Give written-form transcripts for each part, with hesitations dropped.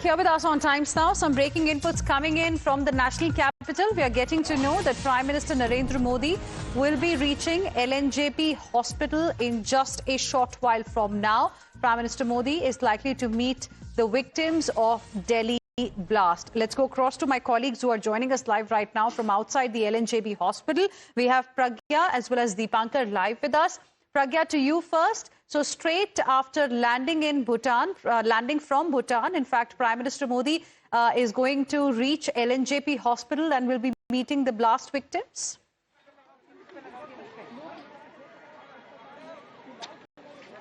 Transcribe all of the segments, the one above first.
Here with us on Times Now, some breaking inputs coming in from the national capital. We are getting to know that Prime Minister Narendra Modi will be reaching LNJP hospital in just a short while from now. Prime Minister Modi is likely to meet the victims of Delhi blast. Let's go across to my colleagues who are joining us live right now from outside the LNJP hospital. We have Pragya as well as Deepankar live with us. Pragya, to you first. So straight after landing in Bhutan, landing from Bhutan, in fact, Prime Minister Modi is going to reach LNJP hospital and will be meeting the blast victims.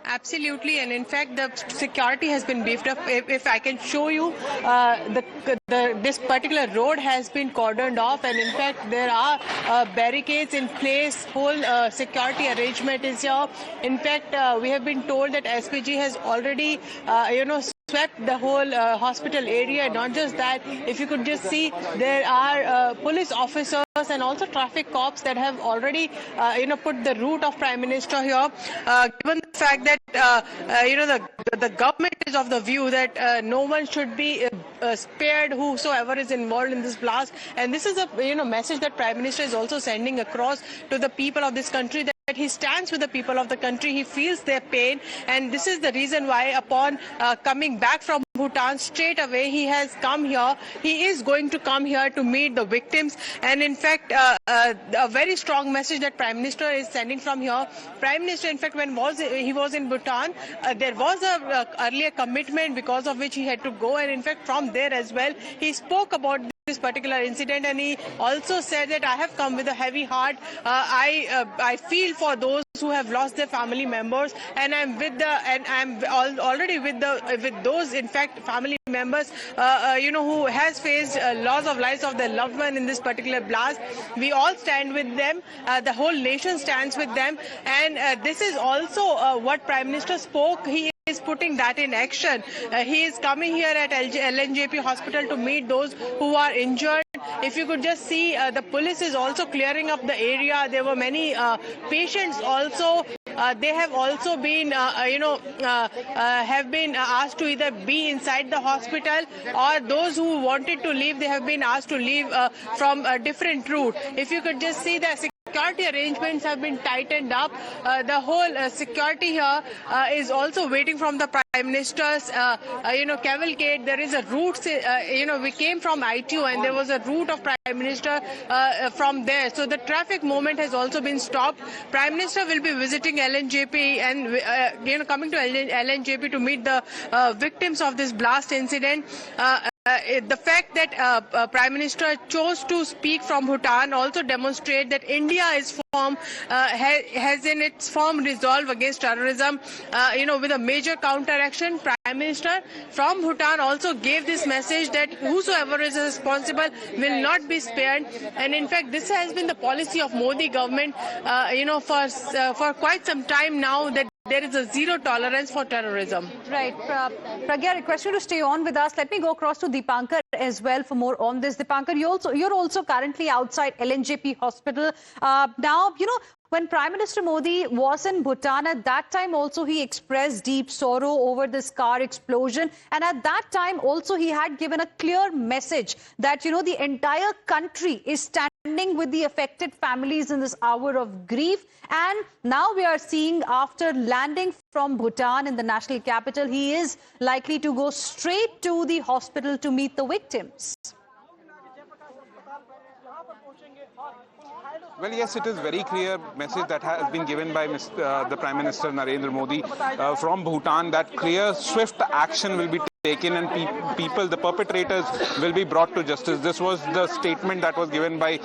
Absolutely, and in fact, the security has been beefed up. If I can show you, this particular road has been cordoned off, and in fact, there are barricades in place. Whole security arrangement is here. In fact, we have been told that SPG has already, swept the whole hospital area. Not just that, if you could just see, there are police officers and also traffic cops that have already, put the route of Prime Minister here. Given the fact that, the government is of the view that no one should be spared, whosoever is involved in this blast. And this is a, message that Prime Minister is also sending across to the people of this country, that he stands with the people of the country. He feels their pain, and this is the reason why, upon coming back from Bhutan, straight away he has come here. He is going to come here to meet the victims, and in fact, a very strong message that Prime Minister is sending from here. Prime Minister, in fact, when he was in Bhutan, there was a earlier commitment because of which he had to go, and in fact, from there as well, he spoke about this particular incident, and he also said that I have come with a heavy heart. I feel for those who have lost their family members, and I'm already with those, in fact, family members who has faced loss of lives of their loved one in this particular blast. We all stand with them. The whole nation stands with them, and this is also what Prime Minister spoke. He is putting that in action. He is coming here at LNJP hospital to meet those who are injured. If you could just see, the police is also clearing up the area. There were many patients also. They have also been, have been asked to either be inside the hospital, or those who wanted to leave, they have been asked to leave from a different route. If you could just see, the security arrangements have been tightened up. The whole security here is also waiting from the Prime Minister's, cavalcade. There is a route, we came from ITU, and there was a route of Prime Minister from there. So the traffic movement has also been stopped. Prime Minister will be visiting LNJP and, coming to LNJP to meet the victims of this blast incident. The fact that Prime Minister chose to speak from Bhutan also demonstrates that India is has in its firm resolve against terrorism, with a major counteraction. Prime Minister from Bhutan also gave this message that whosoever is responsible will not be spared. And in fact, this has been the policy of Modi government, for quite some time now, that there is a zero tolerance for terrorism. Right. Pragya, I request you to stay on with us. Let me go across to Deepankar as well for more on this. Deepankar, you're also currently outside LNJP hospital. Now, when Prime Minister Modi was in Bhutan, at that time also he expressed deep sorrow over this car explosion. And at that time also he had given a clear message that, the entire country is standing with the affected families in this hour of grief. And now we are seeing, after landing from Bhutan in the national capital, he is likely to go straight to the hospital to meet the victims. Well, yes, it is very clear message that has been given by the Prime Minister Narendra Modi from Bhutan, that clear, swift action will be taken, and the perpetrators will be brought to justice. This was the statement that was given by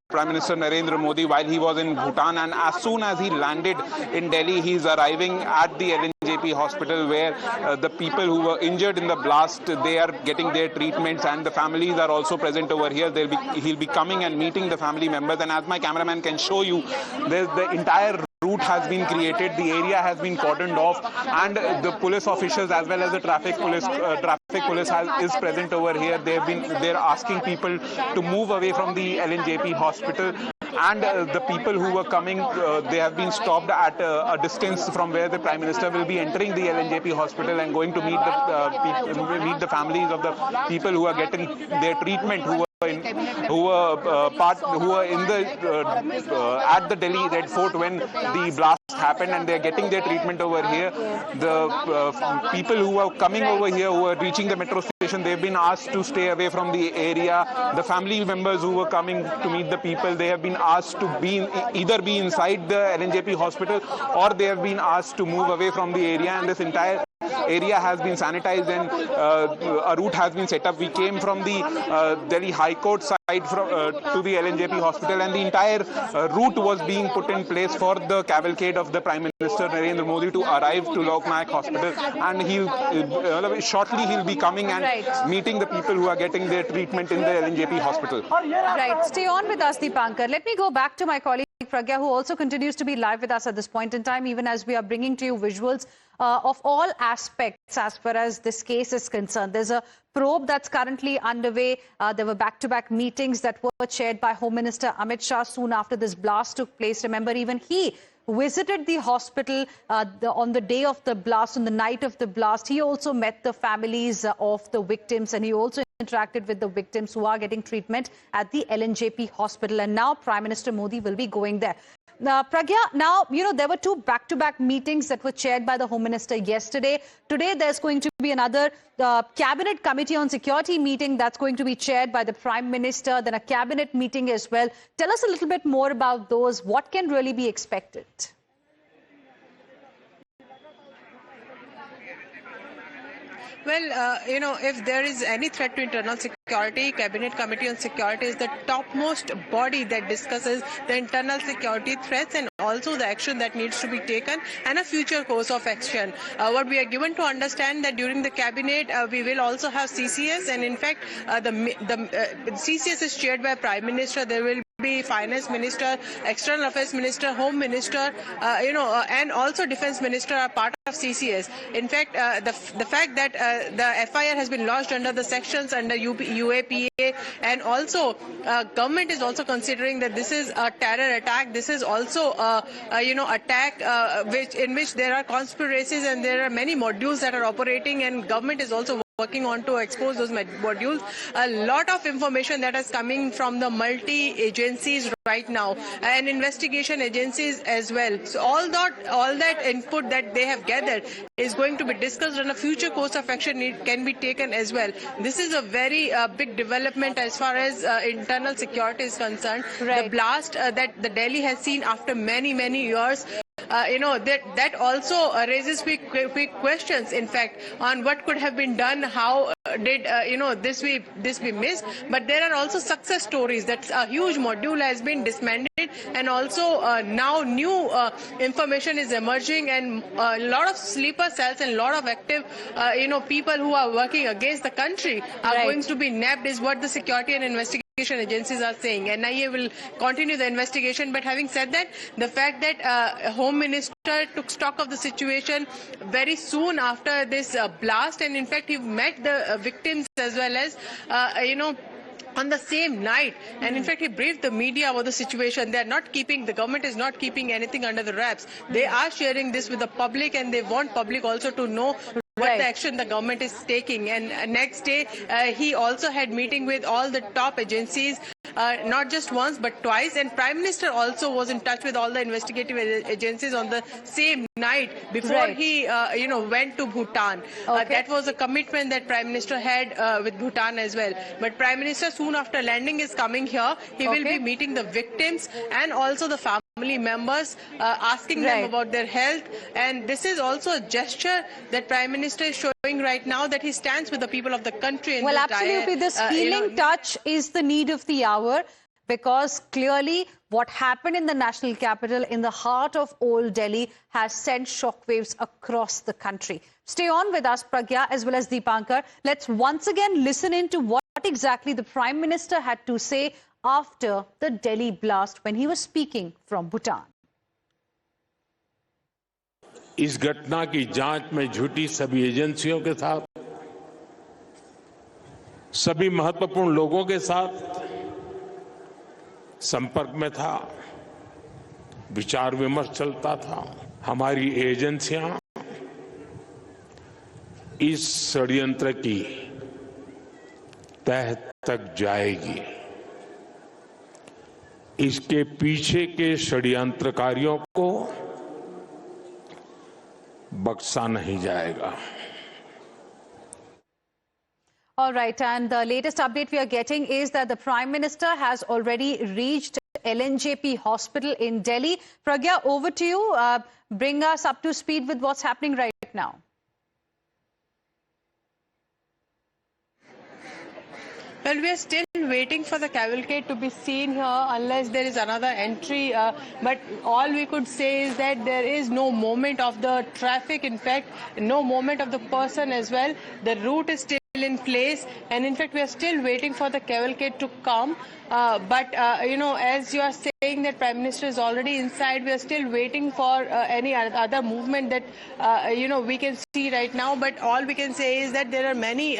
Prime Minister Narendra Modi while he was in Bhutan, and as soon as he landed in Delhi, he is arriving at the LNJP hospital, where the people who were injured in the blast, they are getting their treatments, and the families are also present over here. He'll be coming and meeting the family members, and as my cameraman can show you, there's the entire route has been created, the area has been cordoned off, and the police officials as well as the traffic police is present over here. They're asking people to move away from the LNJP hospital. and the people who were coming, they have been stopped at a distance from where the Prime Minister will be entering the LNJP hospital and going to meet the families of the people who are getting their treatment, who were in the at the Delhi Red Fort when the blast happened, and they're getting their treatment over here. The people who are coming over here, who are reaching the metro station, they've been asked to stay away from the area. The family members who were coming to meet the people, they have been asked to either be inside the LNJP hospital, or they have been asked to move away from the area, and this entire area has been sanitized, and a route has been set up. We came from the Delhi High Court side to the LNJP hospital, and the entire route was being put in place for the cavalcade of the Prime Minister Narendra Modi to arrive to Lok Nayak Hospital, and shortly he'll be coming and meeting the people who are getting their treatment in the LNJP hospital. Right, stay on with us, Deepankar. Let me go back to my colleague Pragya, who also continues to be live with us at this point in time, even as we are bringing to you visuals of all aspects as far as this case is concerned. There's a probe that's currently underway. There were back-to-back meetings that were chaired by Home Minister Amit Shah soon after this blast took place. Remember, even he visited the hospital on the day of the blast, on the night of the blast. He also met the families of the victims, and he also interacted with the victims who are getting treatment at the LNJP hospital. And now Prime Minister Modi will be going there. Pragya, now, there were two back-to-back meetings that were chaired by the Home Minister yesterday. Today, there's going to be another Cabinet Committee on Security meeting that's going to be chaired by the Prime Minister, then a Cabinet meeting as well. Tell us a little bit more about those. What can really be expected? Well, if there is any threat to internal security, Cabinet Committee on Security is the topmost body that discusses the internal security threats and also the action that needs to be taken and a future course of action. What we are given to understand that during the Cabinet, we will also have CCS, and in fact, the CCS is chaired by Prime Minister. There will be Finance Minister, External Affairs Minister, Home Minister, and also Defence Minister are part of CCS. In fact, the fact that the FIR has been lodged under the sections under UAPA, and also government is also considering that this is a terror attack. This is also attack in which there are conspiracies and there are many modules that are operating, and government is also working on to expose those modules. A lot of information that is coming from the multi-agencies right now and investigation agencies as well. So all that input that they have gathered is going to be discussed, and a future course of action can be taken as well. This is a very big development as far as internal security is concerned. Right. The blast that the Delhi has seen after many years, that also raises big questions, in fact, on what could have been done, how did this be missed. But there are also success stories that a huge module has been dismantled, and also now new information is emerging, and a lot of sleeper cells and a lot of active people who are working against the country are going to be nabbed, is what the security and investigation agencies are saying. NIA will continue the investigation. But having said that, the fact that Home Minister took stock of the situation very soon after this blast, and in fact he met the victims as well as on the same night, and in fact he briefed the media about the situation. The government is not keeping anything under the wraps. They are sharing this with the public, and they want public also to know what the action the government is taking. And next day, he also had meeting with all the top agencies, not just once but twice. And Prime Minister also was in touch with all the investigative agencies on the same night before he, went to Bhutan. That was a commitment that Prime Minister had with Bhutan as well. But Prime Minister, soon after landing, is coming here. He will be meeting the victims and also the family members, asking them about their health. And this is also a gesture that Prime Minister is showing right now, that he stands with the people of the country. Well, absolutely. This healing touch is the need of the hour, because clearly what happened in the national capital, in the heart of old Delhi, has sent shockwaves across the country. Stay on with us, Pragya, as well as Deepankar. Let's once again listen into what exactly the Prime Minister had to say after the Delhi blast when he was speaking from Bhutan. इस घटना की जांच में जुटी सभी एजेंसियों के साथ, सभी महत्वपूर्ण लोगों के साथ संपर्क में था, विचार विमर्श चलता था। हमारी एजेंसियां इस षड्यंत्र की तह तक जाएगी। इसके पीछे के षड्यंत्रकारियों को बख्शा नहीं जाएगा। All right, and the latest update we are getting is that the Prime Minister has already reached LNJP Hospital in Delhi. Pragya, over to you. Bring us up to speed with what's happening right now. Well, we are still waiting for the cavalcade to be seen here unless there is another entry. But all we could say is that there is no movement of the traffic. In fact, no movement of the person as well. The route is still in place, and in fact we are still waiting for the cavalcade to come, but as you are saying that Prime Minister is already inside, we are still waiting for any other movement that we can see right now. But all we can say is that there are many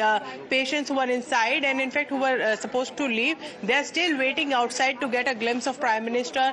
patients who are inside, and in fact who were supposed to leave. They are still waiting outside to get a glimpse of Prime Minister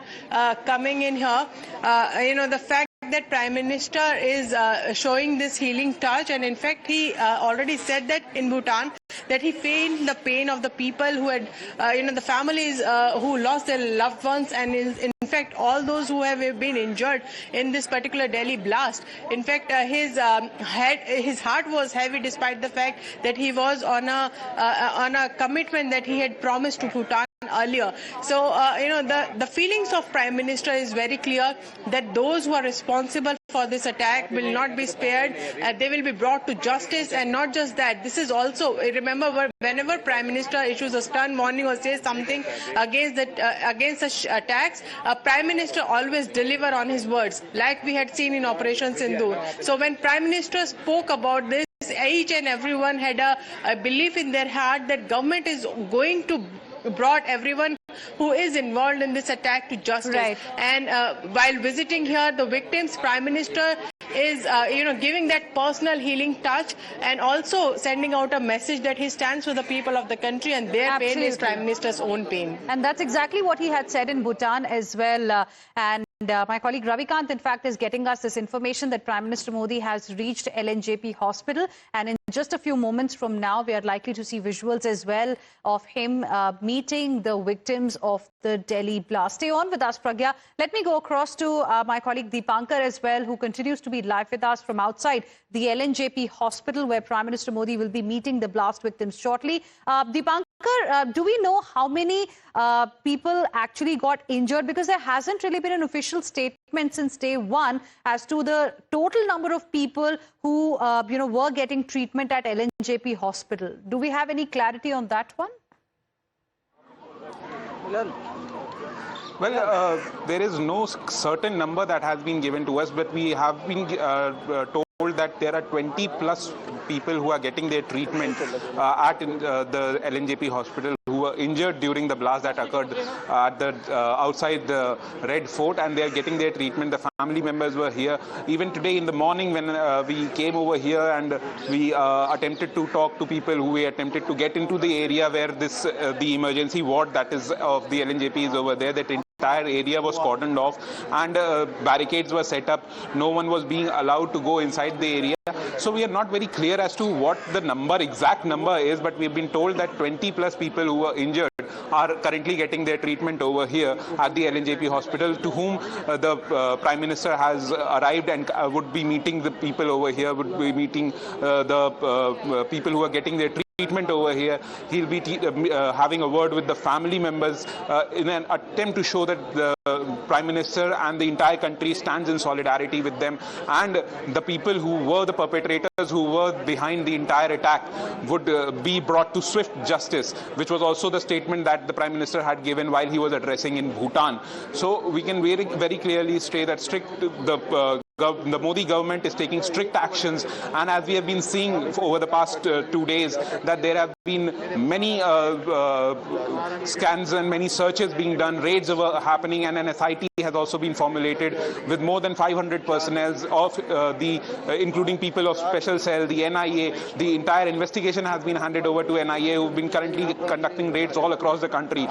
coming in here. The fact that Prime Minister is showing this healing touch, and in fact he already said that in Bhutan that he felt the pain of the people who had the families who lost their loved ones, and in fact all those who have been injured in this particular Delhi blast. In fact his heart was heavy despite the fact that he was on a commitment that he had promised to Bhutan earlier. So the feelings of Prime Minister is very clear that those who are responsible for this attack will not be spared. They will be brought to justice, and not just that. This is also, remember, whenever Prime Minister issues a stern warning or says something against such attacks, Prime Minister always deliver on his words, like we had seen in Operation Sindoor. So when Prime Minister spoke about this, each and everyone had a belief in their heart that government is going to brought everyone who is involved in this attack to justice. Right. And while visiting here, the victims, Prime Minister is giving that personal healing touch, and also sending out a message that he stands with the people of the country, and their pain is Prime Minister's own pain. And that's exactly what he had said in Bhutan as well. And my colleague Ravikant, in fact, is getting us this information that Prime Minister Modi has reached LNJP Hospital. And in just a few moments from now, we are likely to see visuals as well of him meeting the victims of the Delhi blast. Stay on with us, Pragya. Let me go across to my colleague Deepankar as well, who continues to be live with us from outside the LNJP Hospital, where Prime Minister Modi will be meeting the blast victims shortly. Deepankar, do we know how many people actually got injured? Because there hasn't really been an official statement since day one as to the total number of people who were getting treatment at LNJP Hospital. Do we have any clarity on that one? Well, there is no certain number that has been given to us, but we have been told that there are 20 plus people who are getting their treatment at the LNJP hospital, who were injured during the blast that occurred at the outside the Red Fort, and they are getting their treatment. The family members were here even today in the morning when we came over here, and we attempted to talk to people who we attempted to get into the area where this the emergency ward that is of the LNJP is over there. That entire area was cordoned off, and barricades were set up. No one was being allowed to go inside the area. So we are not very clear as to what the exact number is, but we've been told that 20 plus people who were injured are currently getting their treatment over here at the LNJP hospital, to whom the Prime Minister has arrived and would be meeting the people over here, would be meeting the people who are getting their treatment over here. He'll be having a word with the family members in an attempt to show that the Prime Minister and the entire country stands in solidarity with them, and the people who were the perpetrators, who were behind the entire attack, would be brought to swift justice, which was also the statement that the Prime Minister had given while he was addressing in Bhutan. So we can very, very clearly say that the Modi government is taking strict actions, and as we have been seeing over the past 2 days, that there have been many scans and many searches being done, raids happening, and an SIT has also been formulated with more than 500 personnel of including people of Special Cell, the NIA. The entire investigation has been handed over to NIA, who've been currently conducting raids all across the country.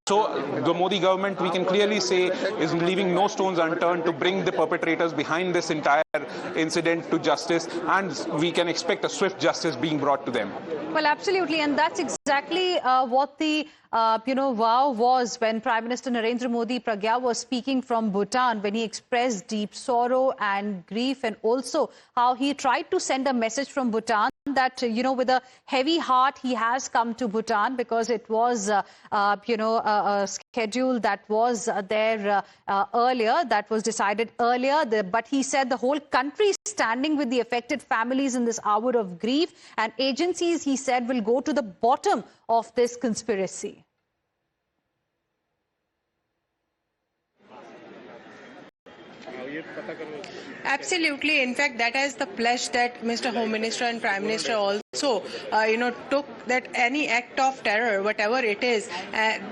the Modi government, we can clearly say, is leaving no stones unturned to bring the perpetrators behind this entire incident to justice, and we can expect a swift justice being brought to them. Well, absolutely, and that's exactly what the vow was when Prime Minister Narendra Modi Pragya was speaking from Bhutan, when he expressed deep sorrow and grief, and also how he tried to send a message from Bhutan that, with a heavy heart, he has come to Bhutan because it was, a schedule that was there earlier, that was decided earlier. But he said the whole country is standing with the affected families in this hour of grief, and agencies, he said, will go to the bottom of this conspiracy. Absolutely. In fact, that is the pledge that Mr. Home Minister and Prime Minister also, took, that any act of terror, whatever it is,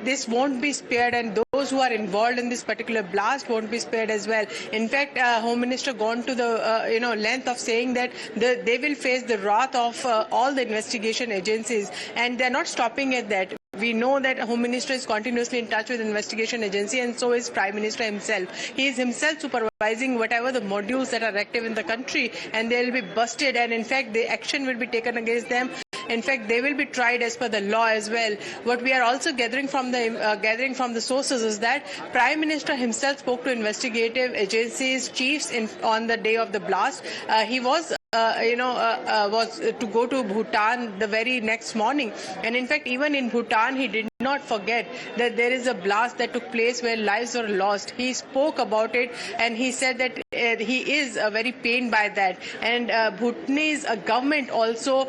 this won't be spared, and those who are involved in this particular blast won't be spared as well. In fact, Home Minister gone to the length of saying that they will face the wrath of all the investigation agencies, and they're not stopping at that. We know that Home Minister is continuously in touch with investigation agency, and so is Prime Minister himself. He is himself supervising whatever the modules that are active in the country, and they will be busted, and in fact the action will be taken against them. In fact, they will be tried as per the law as well. What we are also gathering from the sources is that Prime Minister himself spoke to investigative agencies chiefs on the day of the blast. He was to go to Bhutan the very next morning, and in fact even in Bhutan he did not forget that there is a blast that took place where lives were lost. He spoke about it, and he said that he is very pained by that, and Bhutanese government also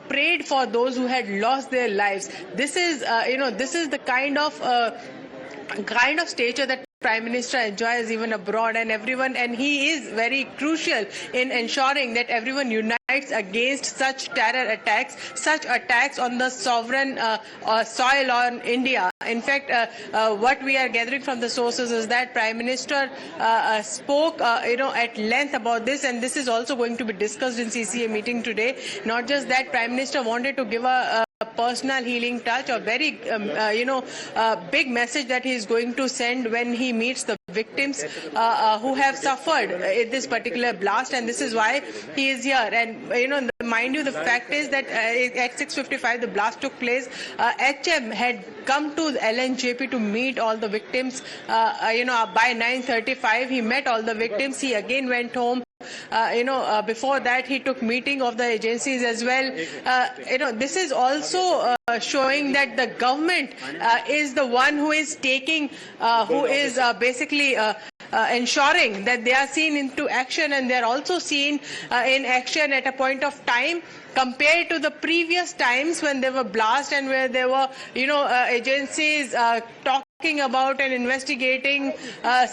prayed for those who had lost their lives. This is the kind of stature that Prime Minister enjoys even abroad, and he is very crucial in ensuring that everyone unites against such terror attacks, such attacks on the sovereign soil on India. In fact, what we are gathering from the sources is that Prime Minister spoke at length about this, and this is also going to be discussed in CCA meeting today. Not just that, Prime Minister wanted to give a personal healing touch, a very big message that he is going to send when he meets the victims who have suffered in this particular blast, and this is why he is here. And mind you, the fact is that at 6:55 the blast took place. HM had come to LNJP to meet all the victims. By 9:35 he met all the victims. He again went home. Before that he took meeting of the agencies as well. This is also showing that the government is the one who is taking, who is basically ensuring that they are seen into action, and they are also seen in action at a point of time compared to the previous times when there were blasts and where there were agencies talking about and investigating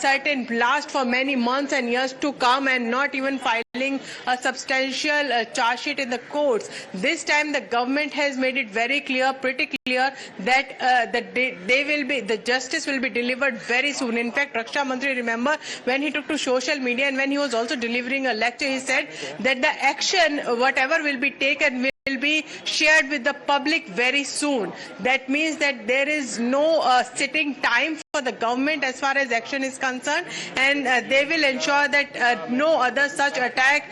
certain blast for many months and years to come, and not even filing a substantial charge sheet in the courts. This time the government has made it very clear, pretty clear, that the justice will be delivered very soon. In fact, Raksha Mantri, remember, when he took to social media and when he was also delivering a lecture, he said that the action, whatever will be taken, will be shared with the public very soon. That means that there is no sitting time for the government as far as action is concerned, and they will ensure that no other such attack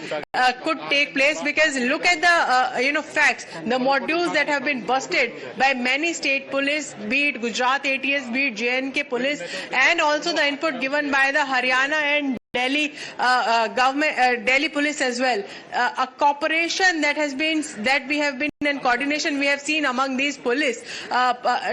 could take place. Because look at the facts, the modules that have been busted by many state police, be it Gujarat ATS, be it JNK police, and also the input given by the Haryana and Delhi government, Delhi police as well. A cooperation that we have been in coordination we have seen among these police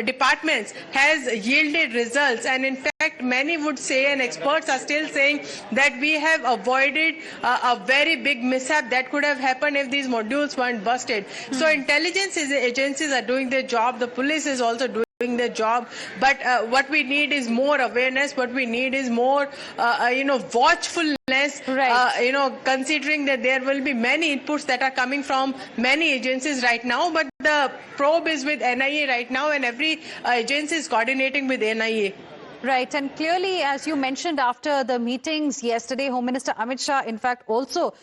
departments has yielded results, and in fact many would say, and experts are still saying, that we have avoided a very big mishap that could have happened if these modules weren't busted. So intelligence agencies are doing their job, the police is also doing their job, but what we need is more awareness. What we need is more watchfulness, right. Considering that there will be many inputs that are coming from many agencies right now, but the probe is with NIA right now, and every agency is coordinating with NIA. Right, and clearly, as you mentioned, after the meetings yesterday, Home Minister Amit Shah, in fact, also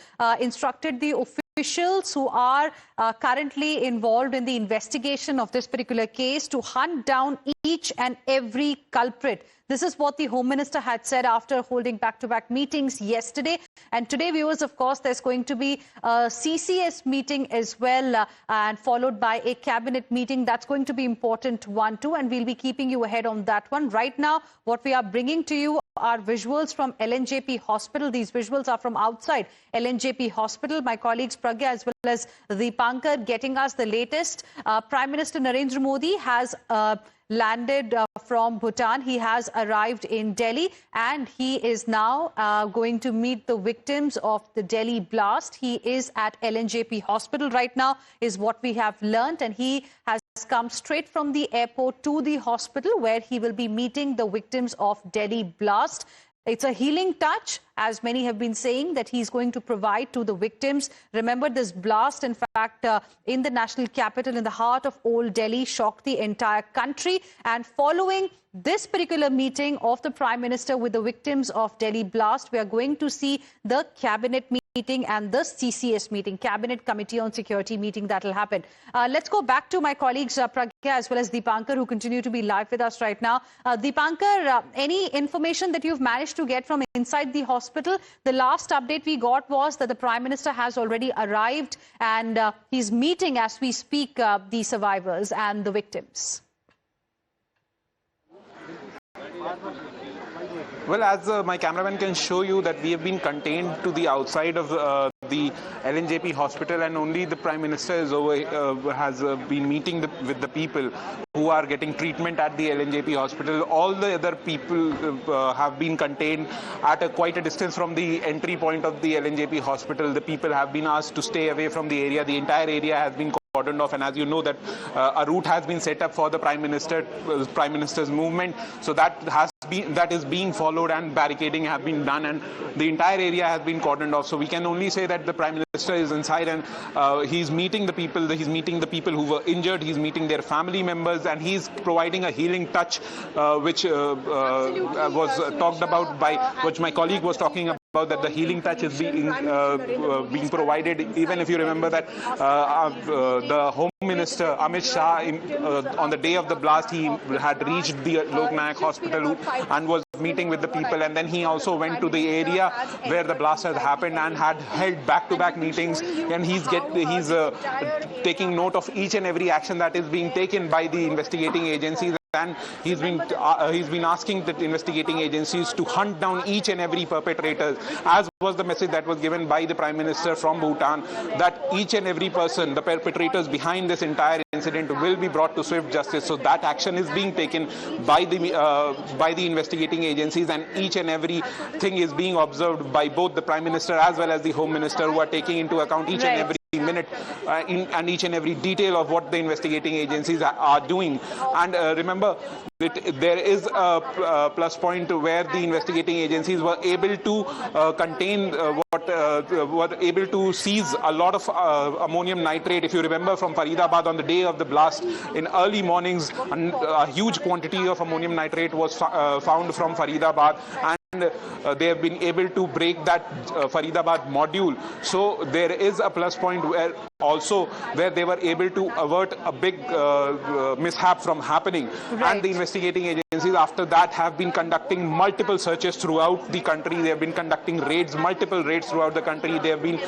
instructed the officials who are currently involved in the investigation of this particular case to hunt down each and every culprit. This is what the Home Minister had said after holding back-to-back meetings yesterday. And today, viewers, of course, there's going to be a CCS meeting as well, and followed by a cabinet meeting. That's going to be important one too, and we'll be keeping you ahead on that one. Right now, what we are bringing to you are visuals from LNJP Hospital. These visuals are from outside LNJP Hospital. My colleagues Pragya as well as Deepankar getting us the latest. Prime Minister Narendra Modi has landed from Bhutan. He has arrived in Delhi and he is now going to meet the victims of the Delhi blast. He is at LNJP Hospital right now, is what we have learnt, and he has come straight from the airport to the hospital where he will be meeting the victims of Delhi blast. It's a healing touch, as many have been saying, that he's going to provide to the victims. Remember, this blast, in fact, in the national capital, in the heart of Old Delhi, shocked the entire country. And following this particular meeting of the Prime Minister with the victims of Delhi blast, we are going to see the cabinet meeting and the CCS meeting, Cabinet Committee on Security meeting that will happen. Let's go back to my colleagues Pragya as well as Deepankar, who continue to be live with us right now. Deepankar, any information that you've managed to get from inside the hospital? The last update we got was that the Prime Minister has already arrived and he's meeting as we speak the survivors and the victims. Well, as my cameraman can show you, that we have been contained to the outside of the LNJP hospital, and only the Prime Minister is has been meeting with the people who are getting treatment at the LNJP hospital. All the other people have been contained at quite a distance from the entry point of the LNJP hospital. The people have been asked to stay away from the area. The entire area has been cordoned off, and as you know, that a route has been set up for the Prime Minister's movement. So that is being followed, and barricading have been done, and the entire area has been cordoned off. So we can only say that the Prime Minister is inside, and he's meeting the people. He's meeting the people who were injured. He's meeting their family members, and he's providing a healing touch, which was talked about by, which my colleague was talking about, that the healing touch is being provided. Even if you remember that the Home Minister Amit Shah, on the day of the blast, he had reached the Lok Nayak Hospital and was meeting with the people, and then he also went to the area where the blast has happened and had held back-to-back meetings, and he's taking note of each and every action that is being taken by the investigating agencies. And he's been asking the investigating agencies to hunt down each and every perpetrator, as was the message that was given by the Prime Minister from Bhutan, that each and every person, the perpetrators behind this entire incident, will be brought to swift justice. So that action is being taken by the investigating agencies, and each and every thing is being observed by both the Prime Minister as well as the Home Minister, who are taking into account each and every minute and each and every detail of what the investigating agencies are doing. And remember, there is a plus point where the investigating agencies were able to contain were able to seize a lot of ammonium nitrate. If you remember, from Faridabad on the day of the blast, in early mornings, a huge quantity of ammonium nitrate was found from Faridabad, and they have been able to break that Faridabad module. So there is a plus point where they were able to avert a big mishap from happening. Right. And the investigating agencies after that have been conducting multiple searches throughout the country. They have been conducting multiple raids throughout the country. They have been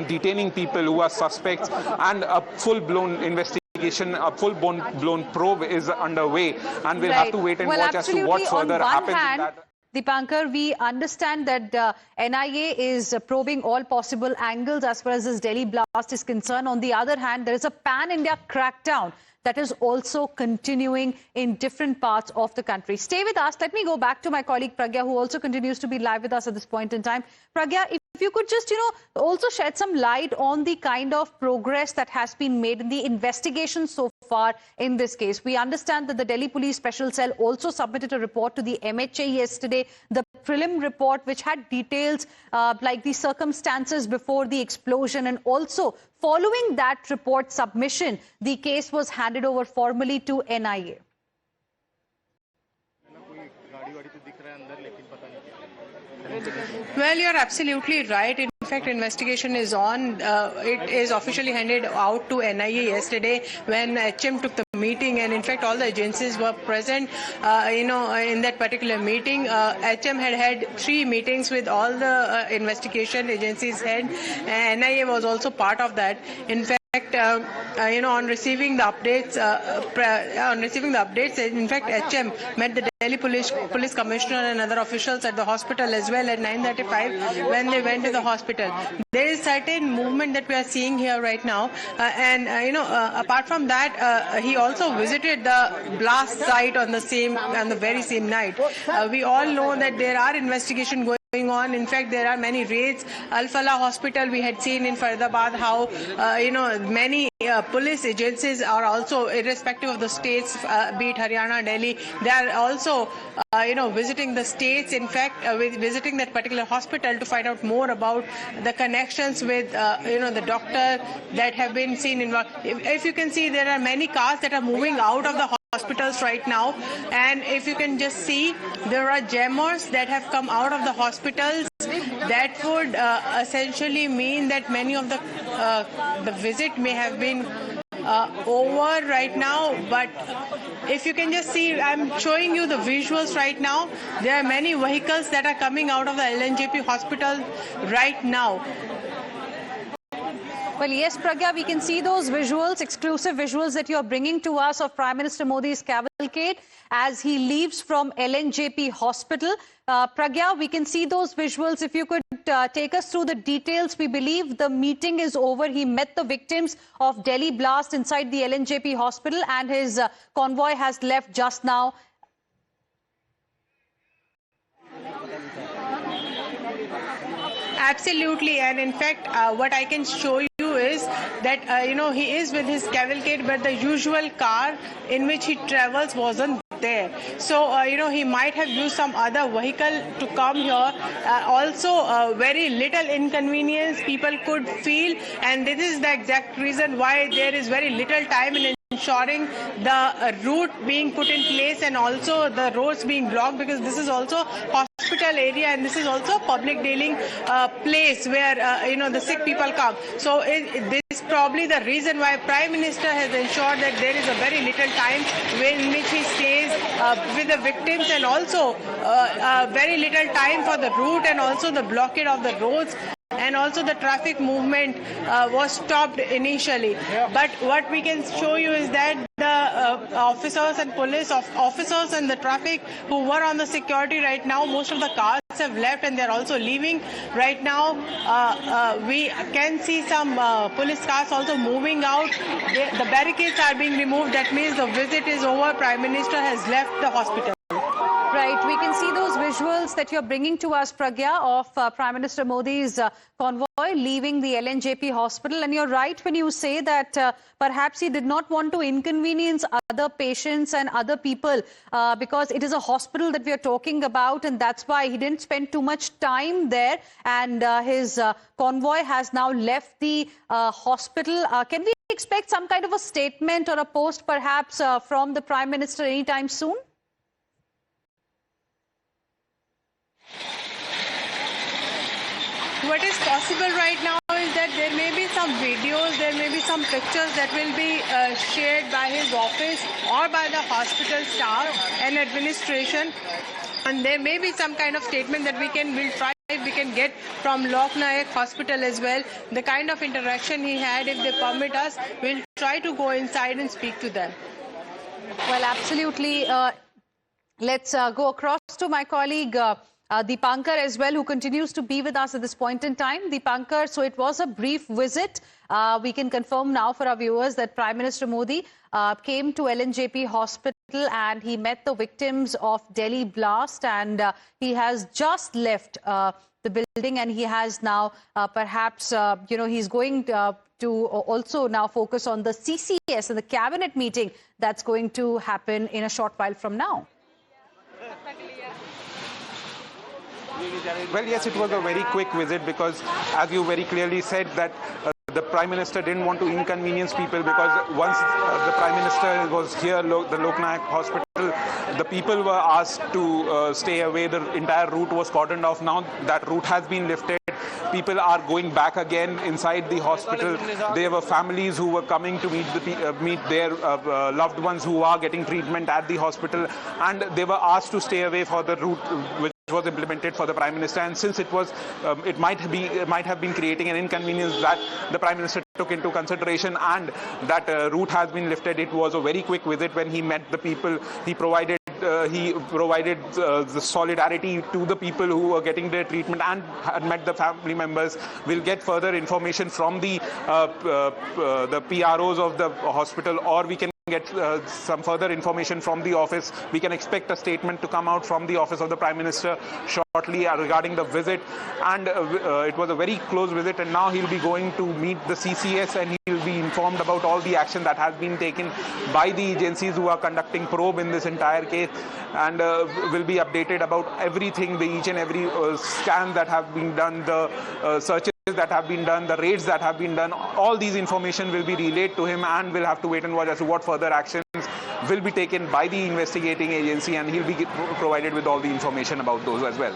detaining people who are suspects, and a full-blown investigation, a full-blown probe is underway, and we'll have to wait and watch as to what further happens in that. Deepankar, we understand that NIA is probing all possible angles as far as this Delhi blast is concerned. On the other hand, there is a pan-India crackdown that is also continuing in different parts of the country. Stay with us. Let me go back to my colleague Pragya, who also continues to be live with us at this point in time. Pragya, if you could just, also shed some light on the kind of progress that has been made in the investigation so far in this case. We understand that the Delhi Police Special Cell also submitted a report to the MHA yesterday, the prelim report, which had details like the circumstances before the explosion, and also following that report submission, the case was handed over formally to NIA. Well, you're absolutely right. In fact, investigation is on. It is officially handed out to NIA yesterday when HM took the meeting, and in fact all the agencies were present, in that particular meeting. HM had 3 meetings with all the investigation agencies head, and NIA was also part of that. In fact, on receiving the updates, in fact, HM met the Delhi Police Commissioner and other officials at the hospital as well at 9:35 when they went to the hospital. There is certain movement that we are seeing here right now, apart from that, he also visited the blast site on the very same night. We all know that there are investigations going on. In fact, there are many raids. Al Falah Hospital, we had seen in Faridabad how many police agencies are also, irrespective of the states, be it Haryana, Delhi, they are also visiting the states. In fact, visiting that particular hospital to find out more about the connections with the doctor that have been seen involved. If you can see, there are many cars that are moving out of the hospitals right now, and if you can just see, there are jammers that have come out of the hospitals. That would essentially mean that many of the visit may have been over right now. But if you can just see, I'm showing you the visuals right now. There are many vehicles that are coming out of the LNJP hospital right now. Well, yes, Pragya, we can see those visuals, exclusive visuals that you're bringing to us of Prime Minister Modi's cavalcade as he leaves from LNJP Hospital. Pragya, we can see those visuals. If you could take us through the details. We believe the meeting is over. He met the victims of Delhi blast inside the LNJP Hospital, and his convoy has left just now. Absolutely, and in fact, what I can show you is that he is with his cavalcade, but the usual car in which he travels wasn't there. So he might have used some other vehicle to come here. Also, very little inconvenience people could feel, and this is the exact reason why there is very little time in ensuring the route being put in place and also the roads being blocked, because this is also hospital area and this is also a public dealing place where the sick people come. So this is probably the reason why Prime Minister has ensured that there is a very little time in which he stays with the victims, and also very little time for the route and also the blockade of the roads. And also the traffic movement was stopped initially. But what we can show you is that the officers and police officers and the traffic who were on the security right now, most of the cars have left and they're also leaving. Right now, we can see some police cars also moving out. The barricades are being removed. That means the visit is over. Prime Minister has left the hospital. Right, we can see those visuals that you're bringing to us, Pragya, of Prime Minister Modi's convoy leaving the LNJP hospital. And you're right when you say that perhaps he did not want to inconvenience other patients and other people because it is a hospital that we are talking about, and that's why he didn't spend too much time there. And his convoy has now left the hospital. Can we expect some kind of a statement or a post perhaps from the Prime Minister anytime soon? What is possible right now is that there may be some videos, there may be some pictures that will be shared by his office or by the hospital staff and administration, and there may be some kind of statement that we can get from Lok Nayak Hospital as well. The kind of interaction he had, if they permit us, we'll try to go inside and speak to them. Well, absolutely. Let's go across to my colleague Deepankar as well, who continues to be with us at this point in time. Deepankar, so it was a brief visit. We can confirm now for our viewers that Prime Minister Modi came to LNJP Hospital and he met the victims of Delhi blast, and he has just left the building, and he has now perhaps, he's going to also now focus on the CCS and the cabinet meeting that's going to happen in a short while from now. Well, yes, it was a very quick visit because, as you very clearly said, that the Prime Minister didn't want to inconvenience people, because once the Prime Minister was here, the Lok Nayak Hospital, the people were asked to stay away. The entire route was cordoned off. Now that route has been lifted. people are going back again inside the hospital. There were families who were coming to meet their loved ones who are getting treatment at the hospital, and they were asked to stay away for the route which was implemented for the Prime Minister. And since it was, it might have been creating an inconvenience that the Prime Minister took into consideration, and that route has been lifted. It was a very quick visit when he met the people. He provided the solidarity to the people who were getting their treatment and had met the family members. We'll get further information from the PROs of the hospital, or we can get some further information from the office. We can expect a statement to come out from the office of the Prime Minister shortly regarding the visit. And it was a very close visit, and now he'll be going to meet the CCS, and he'll be informed about all the action that has been taken by the agencies who are conducting probe in this entire case, and will be updated about everything, each and every scan that have been done, the searches that have been done, the raids that have been done. All these information will be relayed to him, and we'll have to wait and watch as to what further actions will be taken by the investigating agency, and he'll be provided with all the information about those as well.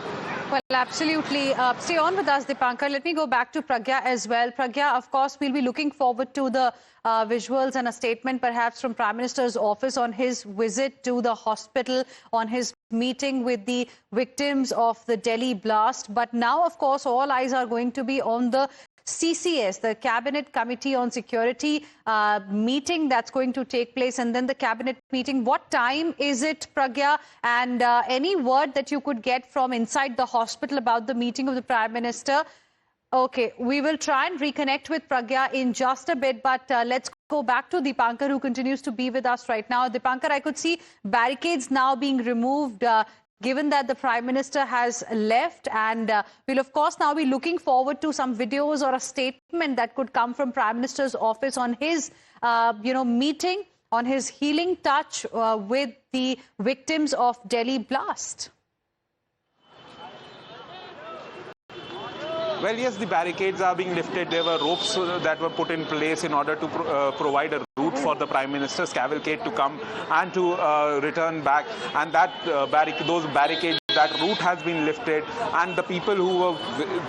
Well, absolutely. Stay on with us, Dipankar. Let me go back to Pragya as well. Pragya, of course, we'll be looking forward to the visuals and a statement perhaps from Prime Minister's office on his visit to the hospital, on his meeting with the victims of the Delhi blast. But now, of course, all eyes are going to be on the CCS, the Cabinet Committee on Security meeting that's going to take place, and then the Cabinet meeting. What time is it, Pragya? And any word that you could get from inside the hospital about the meeting of the Prime Minister? Okay, we will try and reconnect with Pragya in just a bit, but let's go back to Dipankar, who continues to be with us right now. Dipankar, I could see barricades now being removed, given that the Prime Minister has left, and we'll of course now be looking forward to some videos or a statement that could come from Prime Minister's office on his, meeting, on his healing touch with the victims of Delhi blast. Well, yes, the barricades are being lifted. There were ropes that were put in place in order to provide a route for the Prime Minister's cavalcade to come and to return back. And that those barricades, that route has been lifted, and the people who were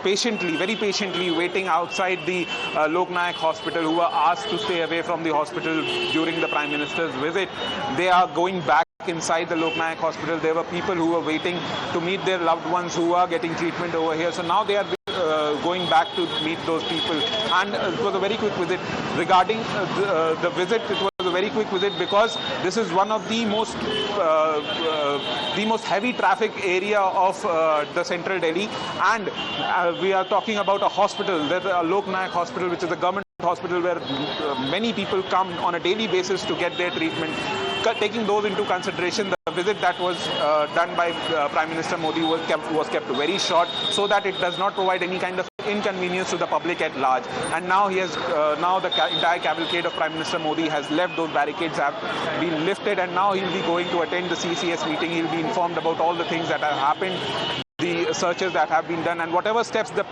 very patiently waiting outside the Lok Nayak Hospital, who were asked to stay away from the hospital during the Prime Minister's visit, they are going back inside the Lok Nayak Hospital. There were people who were waiting to meet their loved ones who are getting treatment over here. So now they are going back to meet those people. And it was a very quick visit. Regarding the visit, it was a very quick visit because this is one of the most heavy traffic area of the central Delhi, and we are talking about a hospital, the Lok Nayak Hospital, which is a government hospital where many people come on a daily basis to get their treatment. Taking those into consideration, the visit that was done by Prime Minister Modi was kept very short, so that it does not provide any kind of inconvenience to the public at large. And now he has the entire cavalcade of Prime Minister Modi has left. Those barricades have been lifted, and now he'll be going to attend the CCS meeting. He'll be informed about all the things that have happened, the searches that have been done, and whatever steps the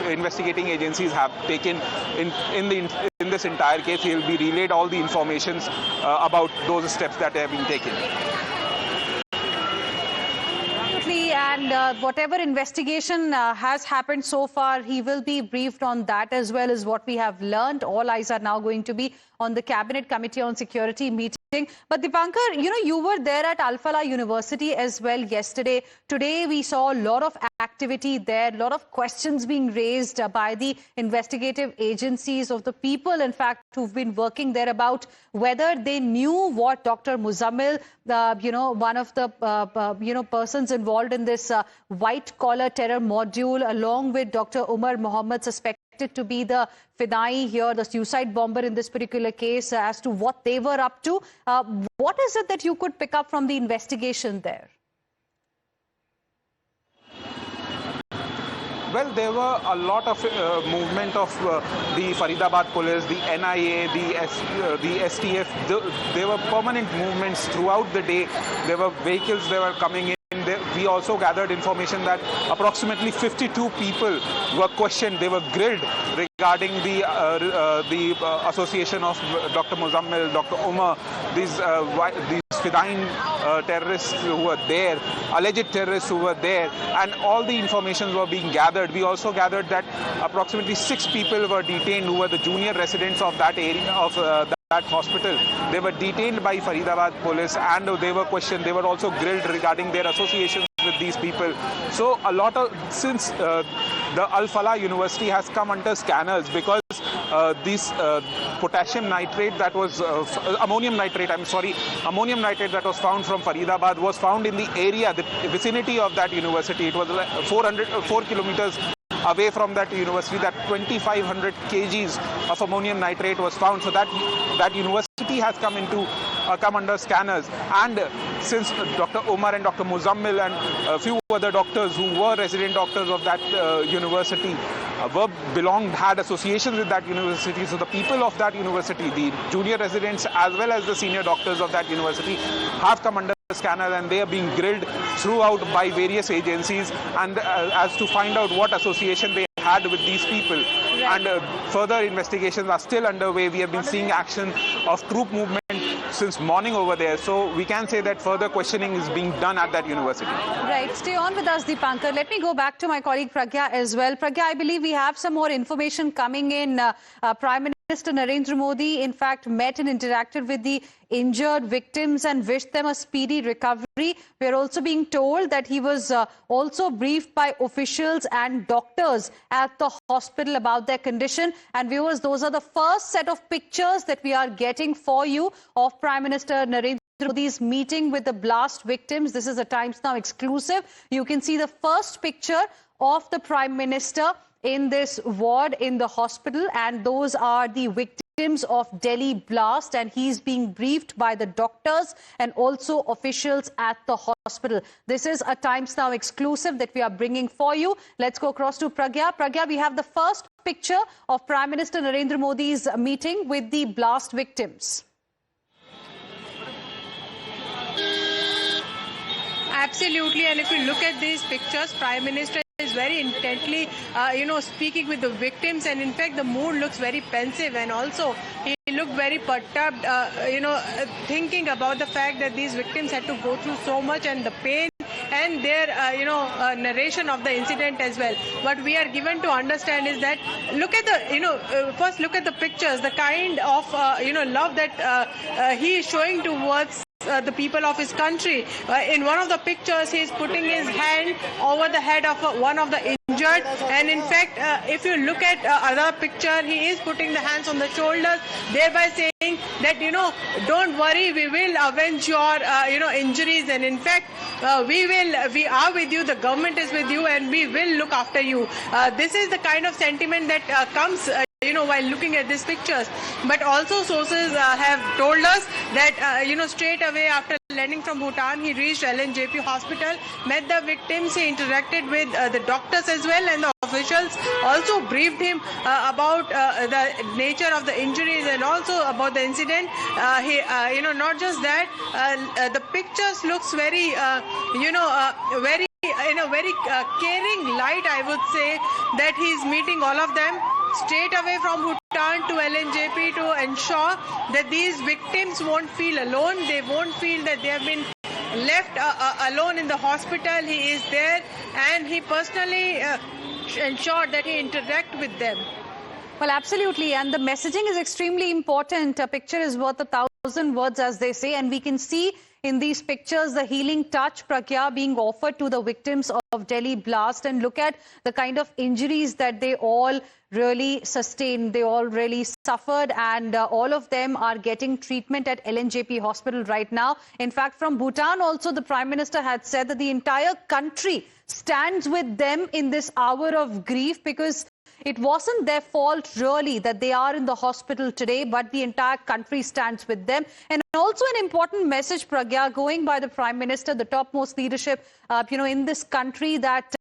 investigating agencies have taken in this entire case. He'll be relayed all the informations about those steps that have been taken. And whatever investigation has happened so far, he will be briefed on that, as well as what we have learned. All eyes are now going to be on the Cabinet Committee on Security meeting. But Dipankar, you were there at Al Falah University as well yesterday. Today we saw a lot of activity there, a lot of questions being raised by the investigative agencies, of the people, in fact, who've been working there, about whether they knew what Dr. Muzammil, one of the persons involved in this white-collar terror module, along with Dr. Umar Mohammed, suspected to be the Fidai here, the suicide bomber in this particular case, as to what they were up to. What is it that you could pick up from the investigation there? Well, there were a lot of movement of the Faridabad police, the NIA, the STF. There were permanent movements throughout the day. There were vehicles that were coming in. We also gathered information that approximately 52 people were questioned. They were grilled regarding the association of Dr. Muzammil, Dr. Umar, these Fidayeen terrorists who were there, alleged terrorists who were there, and all the information were being gathered. We also gathered that approximately 6 people were detained who were the junior residents of that area, of that hospital. They were detained by Faridabad police and they were questioned. They were also grilled regarding their associations with these people. So a lot of, since the Al Falah University has come under scanners because this potassium nitrate that was ammonium nitrate that was found from Faridabad was found in the area, the vicinity of that university. It was 4 kilometers away from that university. That 2500 kgs of ammonium nitrate was found. So that university has come under scanners. And since Dr. Omar and Dr. Muzammil and a few other doctors who were resident doctors of that university had associations with that university. So the people of that university, the junior residents as well as the senior doctors of that university, have come under scanner, and they are being grilled throughout by various agencies and as to find out what association they had with these people. Right. And further investigations are still underway. We have been seeing action of troop movement since morning over there, so we can say that further questioning is being done at that university. Right, stay on with us, Deepankar. Let me go back to my colleague Pragya as well. Pragya, I believe we have some more information coming in. Prime Minister Narendra Modi, in fact, met and interacted with the injured victims and wished them a speedy recovery. We are also being told that he was also briefed by officials and doctors at the hospital about their condition. And viewers, those are the first set of pictures that we are getting for you of Prime Minister Narendra Modi's meeting with the blast victims. This is a Times Now exclusive. You can see the first picture of the Prime Minister in this ward in the hospital, and those are the victims of Delhi blast, and he's being briefed by the doctors and also officials at the hospital. This is a Times Now exclusive that we are bringing for you. Let's go across to Pragya. Pragya, we have the first picture of Prime Minister Narendra Modi's meeting with the blast victims. Absolutely, and if you look at these pictures, Prime Minister is very intently, speaking with the victims, and in fact the mood looks very pensive, and also he looked very perturbed, thinking about the fact that these victims had to go through so much and the pain and their, narration of the incident as well. What we are given to understand is that look at the, first look at the pictures, the kind of, love that he is showing towards the people of his country. In one of the pictures, he is putting his hand over the head of one of the injured, and in fact, if you look at another picture, he is putting the hands on the shoulders, thereby saying that, don't worry, we will avenge your, injuries, and in fact, we are with you, the government is with you, and we will look after you. This is the kind of sentiment that comes while looking at these pictures. But also sources have told us that, straight away after landing from Bhutan, he reached LNJP hospital, met the victims, he interacted with the doctors as well, and the officials also briefed him about the nature of the injuries and also about the incident. Not just that, the pictures looks very, very in a very caring light, I would say, that he's meeting all of them straight away from Bhutan to LNJP to ensure that these victims won't feel alone. They won't feel that they have been left alone in the hospital. He is there, and he personally ensured that he interact with them. Well, absolutely. And the messaging is extremely important. A picture is worth 1,000 words, as they say. And we can see in these pictures the healing touch, Pragya, being offered to the victims of Delhi blast. And look at the kind of injuries that they all really sustained. They all really suffered, and all of them are getting treatment at LNJP hospital right now. In fact, from Bhutan also, the Prime Minister had said that the entire country stands with them in this hour of grief, because it wasn't their fault really that they are in the hospital today, but the entire country stands with them. And also an important message, Pragya, going by the Prime Minister, the topmost leadership, in this country, that,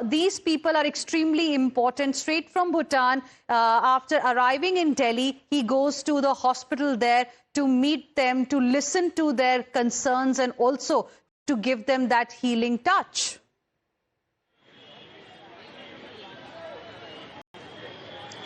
these people are extremely important. Straight from Bhutan, after arriving in Delhi, he goes to the hospital there to meet them, to listen to their concerns, and also to give them that healing touch.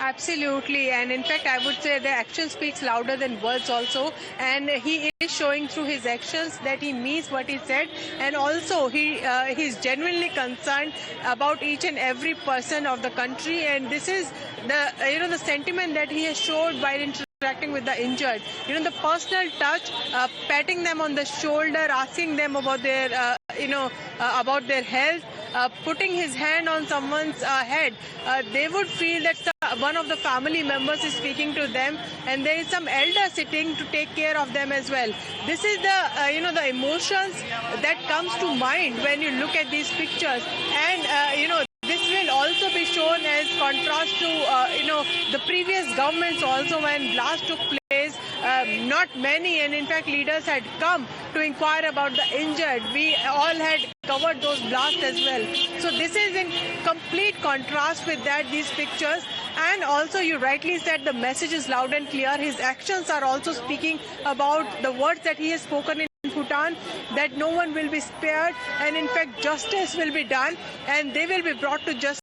Absolutely, and in fact, I would say the action speaks louder than words also, and he is showing through his actions that he means what he said, and also he's genuinely concerned about each and every person of the country, and this is the sentiment that he has showed while interacting with the injured. The personal touch, patting them on the shoulder, asking them about their about their health, putting his hand on someone's head, they would feel that one of the family members is speaking to them, and there is some elder sitting to take care of them as well. This is the emotions that comes to mind when you look at these pictures, and this will also be shown as contrast to the previous governments also. When blast took place, not many, and in fact leaders had come to inquire about the injured. We all had covered those blasts as well. So this is in complete contrast with that, these pictures. And also, you rightly said, the message is loud and clear. His actions are also speaking about the words that he has spoken in Bhutan, that no one will be spared, and in fact justice will be done, and they will be brought to justice,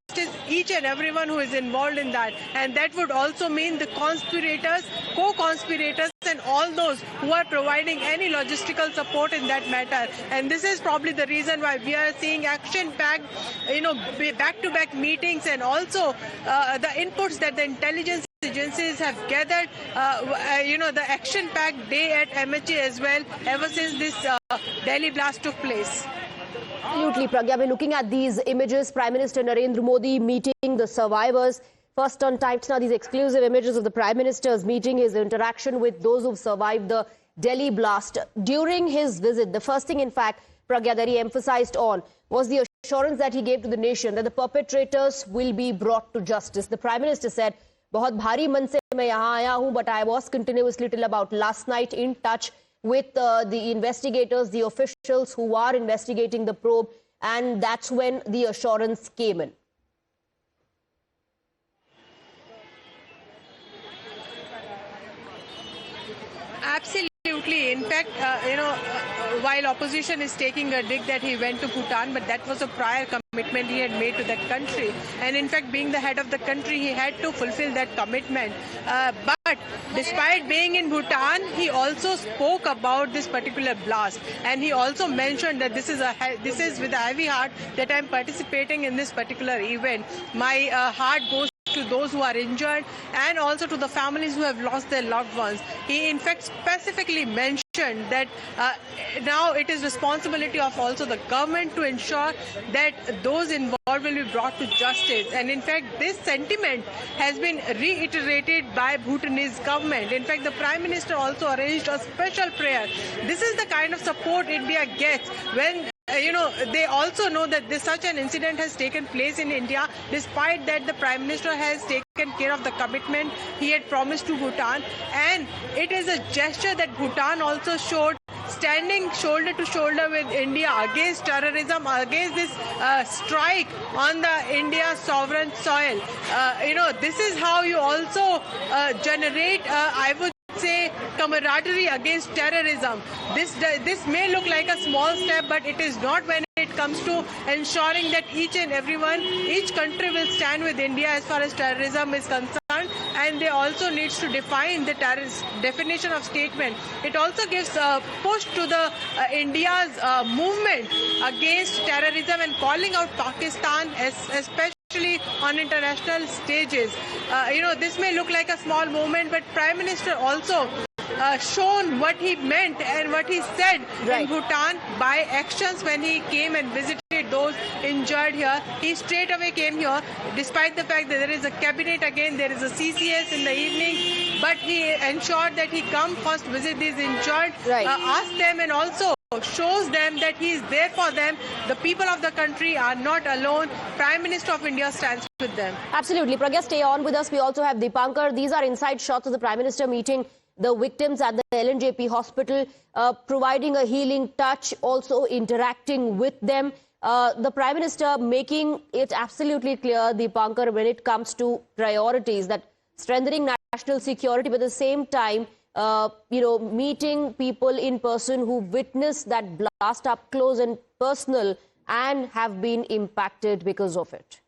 each and everyone who is involved in that. And that would also mean the conspirators, co-conspirators, and all those who are providing any logistical support in that matter. And this is probably the reason why we are seeing action-packed, back-to-back meetings, and also the inputs that the intelligence agencies have gathered, the action-packed day at MHA as well, ever since this Delhi blast took place. Absolutely, Pragya. We're looking at these images. Prime Minister Narendra Modi meeting the survivors. First on Times Now, these exclusive images of the Prime Minister's meeting, his interaction with those who've survived the Delhi blast. During his visit, the first thing, in fact, Pragya, that he emphasized on was the assurance that he gave to the nation that the perpetrators will be brought to justice. The Prime Minister said, "बहुत भारी मन से मैं यहाँ आया हूँ, but I was continuously till about last night in touch with the investigators, the officials who are investigating the probe, and that's when the assurance came in." Absolutely. In fact, while opposition is taking a dig that he went to Bhutan, but that was a prior commitment he had made to that country. And in fact, being the head of the country, he had to fulfill that commitment. But despite being in Bhutan, he also spoke about this particular blast. And he also mentioned that this is with a heavy heart that I'm participating in this particular event. My heart goes to those who are injured, and also to the families who have lost their loved ones. He in fact specifically mentioned that now it is responsibility of also the government to ensure that those involved will be brought to justice. And in fact, this sentiment has been reiterated by Bhutanese government. In fact, the Prime Minister also arranged a special prayer. This is the kind of support India gets when they also know that such an incident has taken place in India. Despite that, the Prime Minister has taken care of the commitment he had promised to Bhutan. And it is a gesture that Bhutan also showed, standing shoulder to shoulder with India against terrorism, against this strike on the India sovereign soil. This is how you also generate, I would say, camaraderie against terrorism. This may look like a small step, but it is not when it comes to ensuring that each and everyone, each country will stand with India as far as terrorism is concerned, and they also needs to define the terrorist definition of statement. It also gives a push to the India's movement against terrorism and calling out Pakistan, especially on international stages. This may look like a small moment, but Prime Minister also shown what he meant and what he said in Bhutan by actions when he came and visited those injured here. He straight away came here, despite the fact that there is a cabinet again, there is a CCS in the evening, but he ensured that he come first visit these injured, ask them, and also shows them that he is there for them. The people of the country are not alone. Prime Minister of India stands with them. Absolutely. Pragya, stay on with us. We also have Deepankar. These are inside shots of the Prime Minister meeting the victims at the LNJP hospital, providing a healing touch, also interacting with them. The Prime Minister making it absolutely clear, Deepankar, when it comes to priorities, that strengthening national security, but at the same time, meeting people in person who witnessed that blast up close and personal and have been impacted because of it.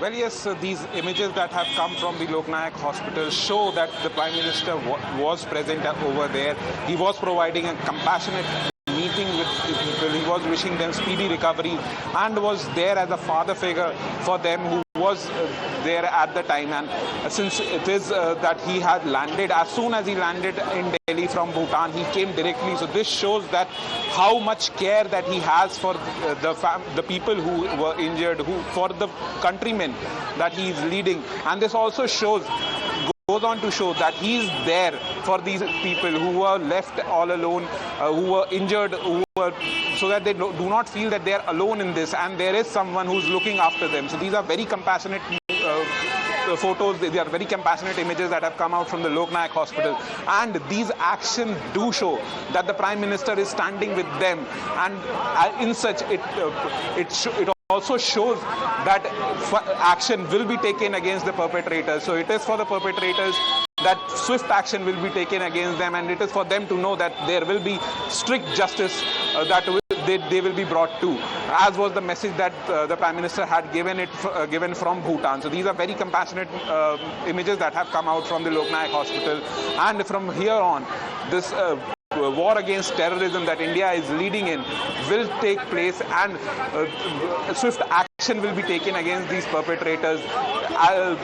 Well, yes, these images that have come from the Lok Nayak Hospital show that the Prime Minister was present over there. He was providing a compassionate meeting with the people. He was wishing them speedy recovery and was there as a father figure for them who was there at the time. And since it is that he had landed, as soon as he landed in Delhi from Bhutan, he came directly. So this shows that how much care that he has for the people who were injured, for the countrymen that he is leading. And this also goes on to show that he is there for these people who were left all alone, who were injured, so that they do not feel that they are alone in this, and there is someone who's looking after them. So these are very compassionate photos, they are very compassionate images that have come out from the Lok Nayak Hospital, and these actions do show that the Prime Minister is standing with them, and in such it also shows that action will be taken against the perpetrators. So it is for the perpetrators that swift action will be taken against them, and it is for them to know that there will be strict justice they will be brought to, as was the message that the Prime Minister had given from Bhutan. So these are very compassionate images that have come out from the Lok Nayak Hospital, and from here on, this war against terrorism that India is leading in will take place, and swift action will be taken against these perpetrators.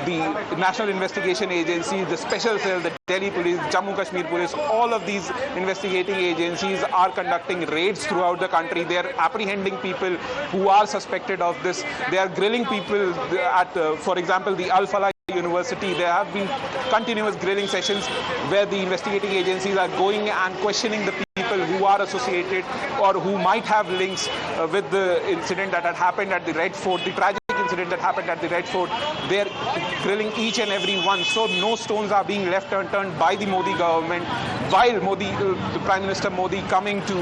The National Investigation Agency, the Special Cell, the Delhi Police, Jammu Kashmir Police, all of these investigating agencies are conducting raids throughout the country. They are apprehending people who are suspected of this. They are grilling people at, for example, the Al Falah University. There have been continuous grilling sessions where the investigating agencies are going and questioning the people who are associated or who might have links with the incident that had happened at the Red Fort, the tragic incident that happened at the Red Fort. They're grilling each and every one, so no stones are being left unturned by the Modi government, while the Prime Minister Modi coming to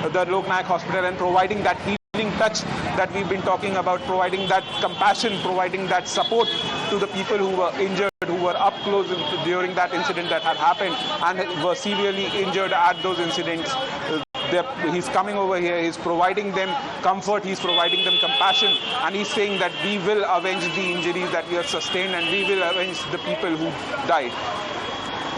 the Lok Nayak Hospital and providing that healing touch that we've been talking about, providing that compassion, providing that support to the people who were injured, who were up close during that incident that had happened and were severely injured at those incidents. He's coming over here, he's providing them comfort, he's providing them compassion, and he's saying that we will avenge the injuries that we have sustained, and we will avenge the people who died.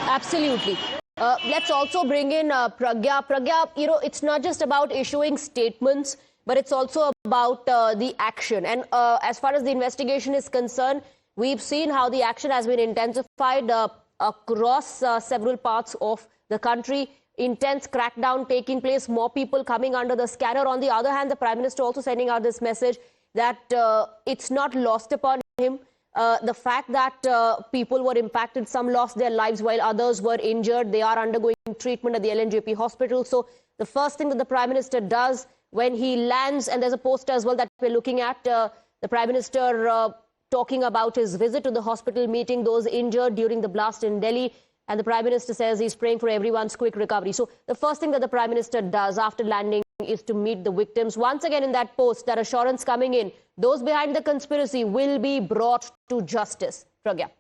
Absolutely. Let's also bring in Pragya. Pragya, it's not just about issuing statements, but it's also about the action. And as far as the investigation is concerned, we've seen how the action has been intensified across several parts of the country. Intense crackdown taking place, more people coming under the scanner. On the other hand, the Prime Minister also sending out this message that it's not lost upon him. The fact that people were impacted, some lost their lives while others were injured. They are undergoing treatment at the LNJP hospital. So the first thing that the Prime Minister does when he lands, and there's a post as well that we're looking at, the Prime Minister talking about his visit to the hospital, meeting those injured during the blast in Delhi. And the Prime Minister says he's praying for everyone's quick recovery. So the first thing that the Prime Minister does after landing is to meet the victims. Once again in that post, that assurance coming in, those behind the conspiracy will be brought to justice. Pragya.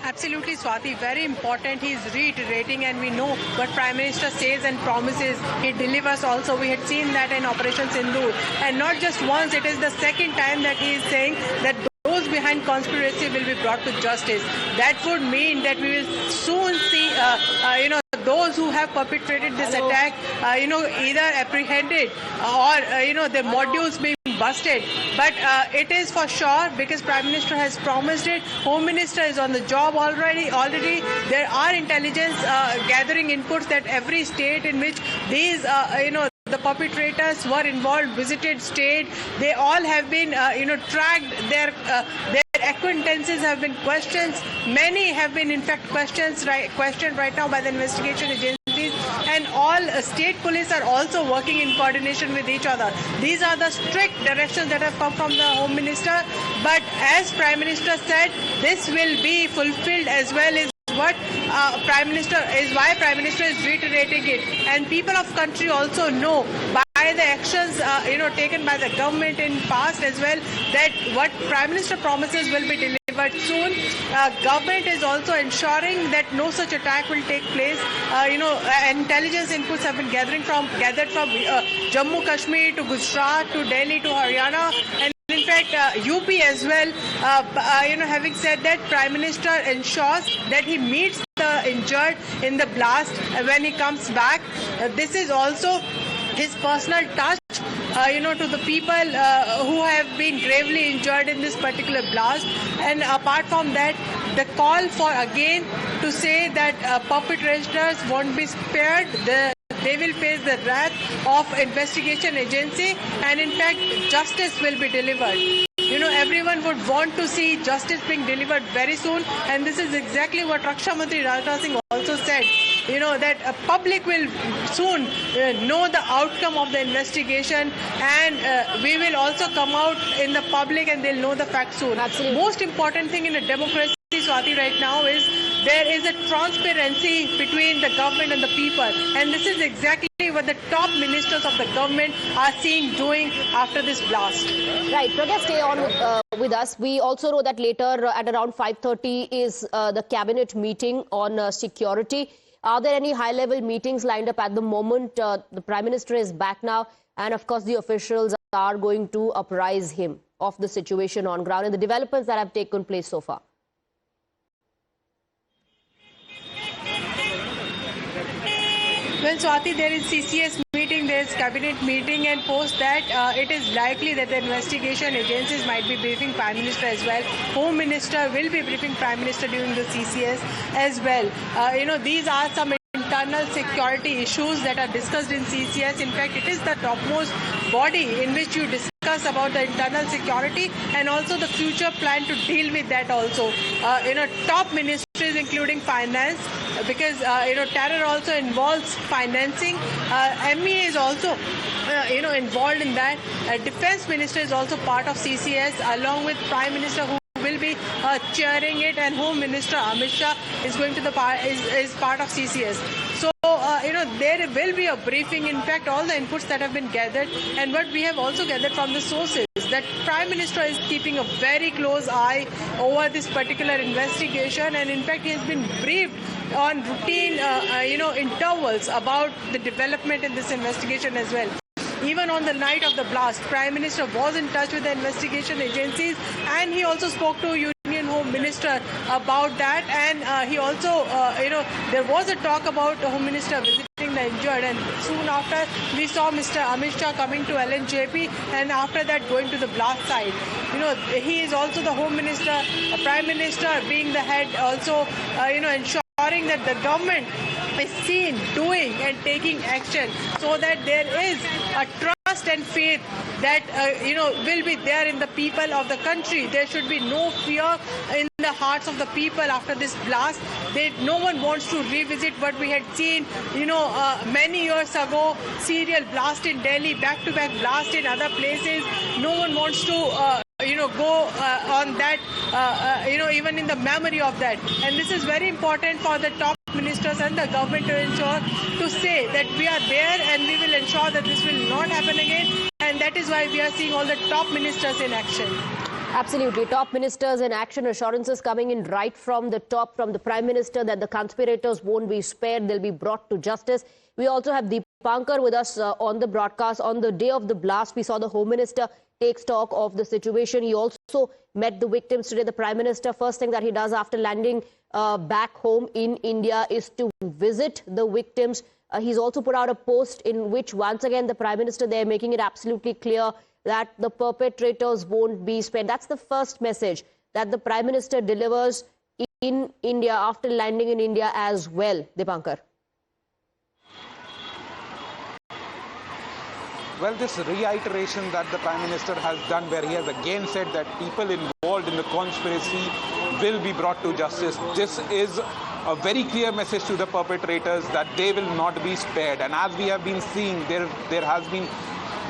Absolutely, Swati. Very important. He's reiterating, and we know what Prime Minister says and promises, he delivers also. We had seen that in Operation Sindoor. And not just once, it is the second time that he is saying that those behind conspiracy will be brought to justice. That would mean that we will soon see, those who have perpetrated this attack, either apprehended or, the modules being busted. But it is for sure, because Prime Minister has promised it. Home Minister is on the job already. There are intelligence gathering inputs that every state in which these, the perpetrators were involved, visited, stayed. They all have been, tracked. Their acquaintances have been questioned. Many have been, in fact, questioned right now by the investigation agencies. And all state police are also working in coordination with each other. These are the strict directions that have come from the Home Minister. But as Prime Minister said, this will be fulfilled as well as what why Prime Minister is reiterating it. And people of country also know by the actions taken by the government in past as well, that what Prime Minister promises will be delivered soon. Government is also ensuring that no such attack will take place. Intelligence inputs have been gathered from Jammu Kashmir to Gujarat to Delhi to Haryana, and in fact, UP as well, having said that, Prime Minister ensures that he meets the injured in the blast when he comes back. This is also his personal touch, to the people who have been gravely injured in this particular blast. And apart from that, the call for again to say that perpetrators won't be spared. They will face the wrath of investigation agency, and in fact, justice will be delivered. Everyone would want to see justice being delivered very soon, and this is exactly what Raksha Mantri Rajnath Singh also said. That public will soon know the outcome of the investigation, and we will also come out in the public and they'll know the facts soon. Absolutely. Most important thing in a democracy, Swati, right now is there is a transparency between the government and the people, and this is exactly what the top ministers of the government are seen doing after this blast. Right, Pragya, stay on with us. We also know that later at around 5:30 is the cabinet meeting on security. Are there any high-level meetings lined up at the moment? The Prime Minister is back now, and of course the officials are going to apprise him of the situation on ground and the developments that have taken place so far. Well, Swati, there is CCS meeting, there is cabinet meeting, and post that it is likely that the investigation agencies might be briefing Prime Minister as well. Home Minister will be briefing Prime Minister during the CCS as well. These are some internal security issues that are discussed in CCS. In fact, it is the topmost body in which you discuss about the internal security and also the future plan to deal with that also. Top ministries including finance, because terror also involves financing. ME is also involved in that. Defense Minister is also part of CCS, along with Prime Minister, who will be chairing it, and Home Minister Amit Shah is going to is part of CCS. So there will be a briefing. In fact, all the inputs that have been gathered, and what we have also gathered from the sources, that Prime Minister is keeping a very close eye over this particular investigation, and in fact he has been briefed on routine intervals about the development in this investigation as well. Even on the night of the blast, Prime Minister was in touch with the investigation agencies, and he also spoke to Union Home Minister about that. And he also, there was a talk about the Home Minister visiting the injured, and soon after we saw Mr. Amit Shah coming to LNJP, and after that going to the blast site. He is also the Home Minister, Prime Minister being the head, also ensuring that the government is seen doing and taking action, so that there is a trust and faith that will be there in the people of the country. There should be no fear in the hearts of the people after this blast. No one wants to revisit what we had seen many years ago, serial blast in Delhi, back-to-back blast in other places. No one wants to go on that, even in the memory of that. And this is very important for the top ministers and the government to ensure, to say that we are there and we will ensure that this will not happen again. And that is why we are seeing all the top ministers in action. Absolutely. Top ministers in action, assurances coming in right from the top, from the Prime Minister, that the conspirators won't be spared, they'll be brought to justice. We also have Deepankar with us on the broadcast. On the day of the blast, we saw the Home Minister take stock of the situation. He also met the victims today. The Prime Minister, first thing that he does after landing back home in India is to visit the victims. He's also put out a post in which, once again, the Prime Minister there making it absolutely clear that the perpetrators won't be spared. That's the first message that the Prime Minister delivers in India after landing in India as well. Deepankar. Well, this reiteration that the Prime Minister has done, where he has again said that people involved in the conspiracy will be brought to justice, this is a very clear message to the perpetrators that they will not be spared. And as we have been seeing, there has been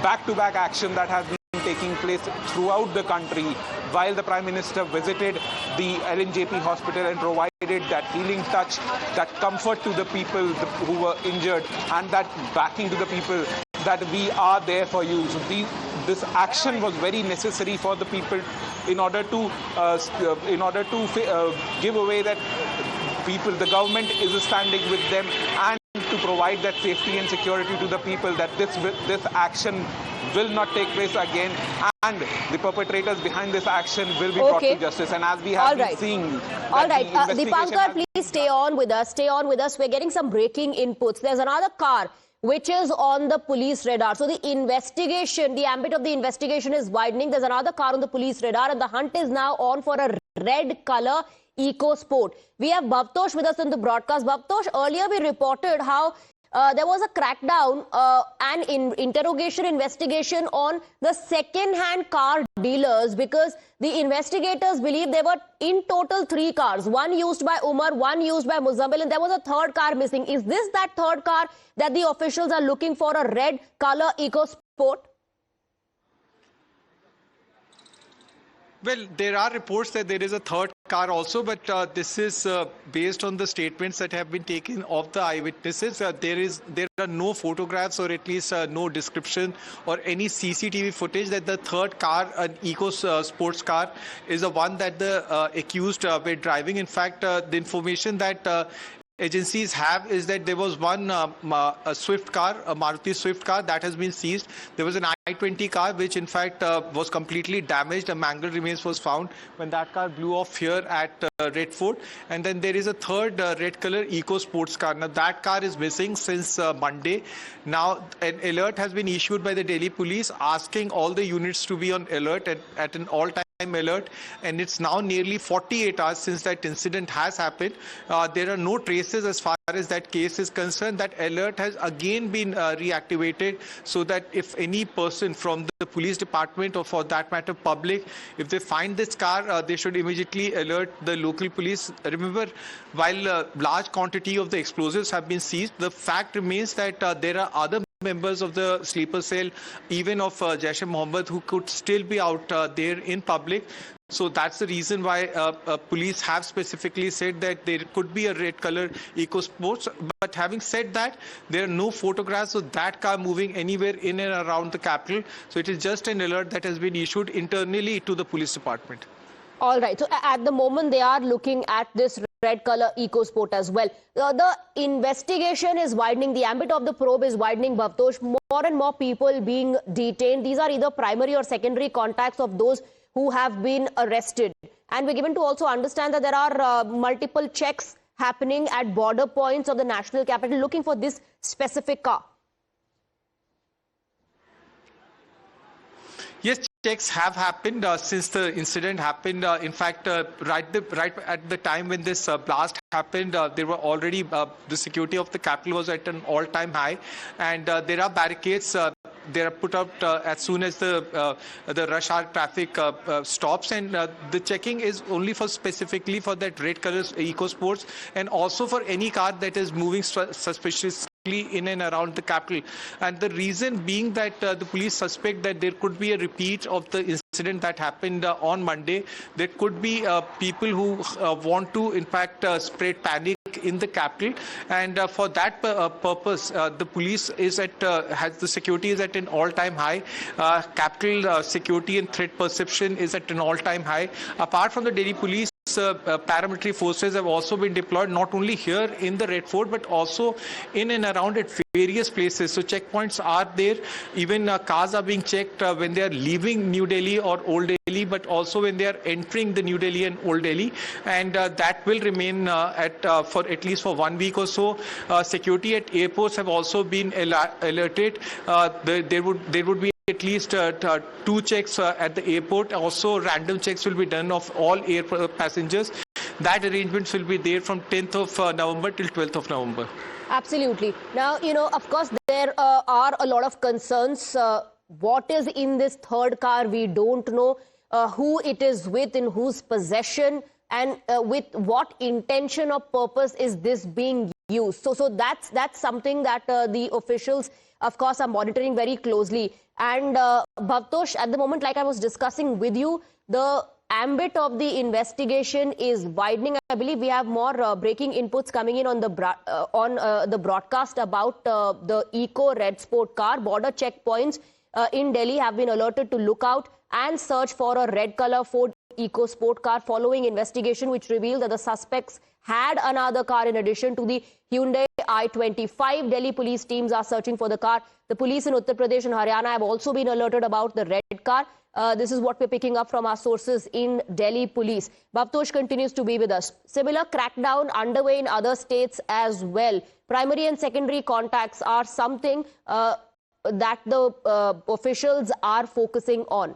back-to-back action that has been taking place throughout the country while the Prime Minister visited the LNJP hospital and provided that healing touch, that comfort to the people who were injured, and that backing to the people that we are there for you. So this action was very necessary for the people in order to give away that people, the government is standing with them, and to provide that safety and security to the people, that this action will not take place again, and the perpetrators behind this action will be brought to justice. And as we have been seeing, Deepankar, please stay on with us. We're getting some breaking inputs. There's another car which is on the police radar. So the investigation, the ambit of the investigation is widening. There's another car on the police radar, and the hunt is now on for a red color EcoSport. We have Bhavtosh with us in the broadcast. Bhavtosh, earlier we reported how there was a crackdown and interrogation investigation on the second-hand car dealers, because the investigators believe there were in total 3 cars, one used by Umar, one used by Muzammil, and there was a third car missing. Is this that third car that the officials are looking for, a red color EcoSport? Well, there are reports that there is a third car also, but this is based on the statements that have been taken of the eyewitnesses. There are no photographs, or at least no description or any CCTV footage that the third car, an sports car, is the one that the accused were driving. In fact, the information that agencies have is that there was one a Swift car, a Maruti Swift car, that has been seized. There was an I-20 car which in fact was completely damaged. A mangled remains was found when that car blew off here at Red Fort. And then there is a third red color EcoSports car. Now that car is missing since Monday. Now an alert has been issued by the Delhi police asking all the units to be on alert at an all-time alert, and it's now nearly 48 hours since that incident has happened. There are no traces as far as that case is concerned. That alert has again been reactivated, so that if any person from the police department, or for that matter public, if they find this car, they should immediately alert the local police. Remember, while a large quantity of the explosives have been seized, the fact remains that there are other members of the sleeper cell, even of Jaish-e-Mohammed, who could still be out there in public. So that's the reason why police have specifically said that there could be a red color EcoSports. But having said that, there are no photographs of that car moving anywhere in and around the capital. So it is just an alert that has been issued internally to the police department. All right. So at the moment, they are looking at this red color EcoSport as well. The investigation is widening. The ambit of the probe is widening, Bhavtosh. More and more people being detained. These are either primary or secondary contacts of those who have been arrested. And we're given to also understand that there are multiple checks happening at border points of the national capital looking for this specific car. Yes, checks have happened since the incident happened. In fact, right at the time when this blast happened, there were already the security of the capital was at an all-time high, and there are barricades. They are put out as soon as the rush hour traffic stops, and the checking is only for specifically for that red color EcoSports, and also for any car that is moving suspiciously in and around the capital. And the reason being that the police suspect that there could be a repeat of the incident that happened on Monday. There could be people who want to in fact spread panic in the capital, and for that purpose the police is at the security is at an all-time high. Capital security and threat perception is at an all-time high. Apart from the Delhi police, paramilitary forces have also been deployed, not only here in the Red Fort but also in and around at various places. So checkpoints are there. Even cars are being checked when they are leaving New Delhi or Old Delhi, but also when they are entering the New Delhi and Old Delhi, and that will remain for at least for 1 week or so. Security at airports have also been alerted. There would be at least 2 checks at the airport. Also, random checks will be done of all air passengers. That arrangements will be there from 10th of November till 12th of November. Absolutely. Now, of course, there are a lot of concerns. What is in this third car? We don't know who it is with, in whose possession, and with what intention or purpose is this being used. So that's something that the officials, of course, are monitoring very closely. And Bhavtosh, at the moment, like I was discussing with you, the ambit of the investigation is widening. I believe we have more breaking inputs coming in on the the broadcast about the Eco Red Sport car. Border checkpoints in Delhi have been alerted to look out and search for a red color Ford Eco Sport car following investigation which revealed that the suspects had another car in addition to the Hyundai i25. Delhi police teams are searching for the car. The police in Uttar Pradesh and Haryana have also been alerted about the red car. This is what we're picking up from our sources in Delhi police. Bhavtosh continues to be with us. Similar crackdown underway in other states as well. Primary and secondary contacts are something that the officials are focusing on.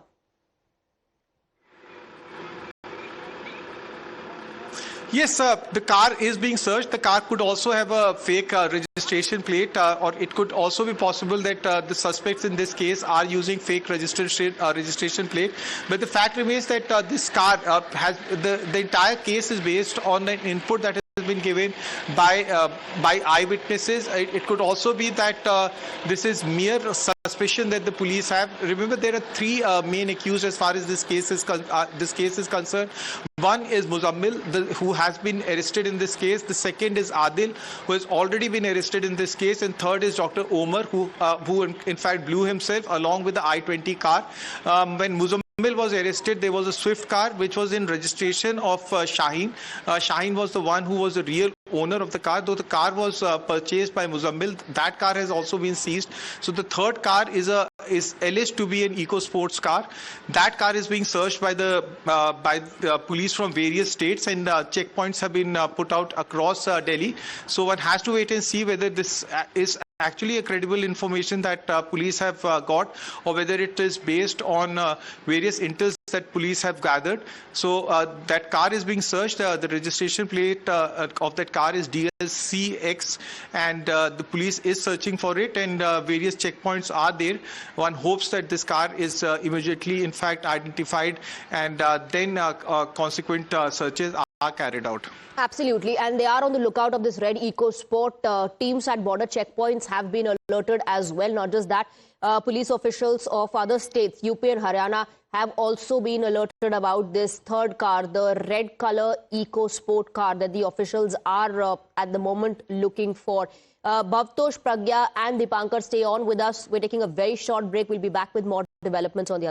Yes, the car is being searched. The car could also have a fake registration plate, or it could also be possible that the suspects in this case are using fake registration plate. But the fact remains that this car has the entire case is based on an input that has been given by eyewitnesses. It could also be that this is mere suspicion that the police have. Remember, there are three main accused as far as this case is concerned. One is Muzammil, who has been arrested in this case. The second is Adil, who has already been arrested in this case. And third is Dr. Omar, who in fact blew himself along with the I-20 car. When Muzammil was arrested, there was a Swift car which was in registration of Shaheen. Shaheen was the one who was the real owner of the car, though the car was purchased by Muzammil. That car has also been seized. So the third car is alleged to be an Eco Sports car. That car is being searched by the police from various states, and checkpoints have been put out across Delhi. So one has to wait and see whether this is actually a credible information that police have got, or whether it is based on various intels that police have gathered. So that car is being searched. The registration plate of that car is DLCX, and the police is searching for it, and various checkpoints are there. One hopes that this car is immediately in fact identified, and then consequent searches are carried out. Absolutely, and they are on the lookout of this red Eco Sport. Teams at border checkpoints have been alerted as well. Not just that, police officials of other states, UP and Haryana, have also been alerted about this third car, the red color Eco Sport car that the officials are at the moment looking for. Bhavtosh, Pragya and Dipankar, stay on with us. We're taking a very short break. We'll be back with more developments on the other.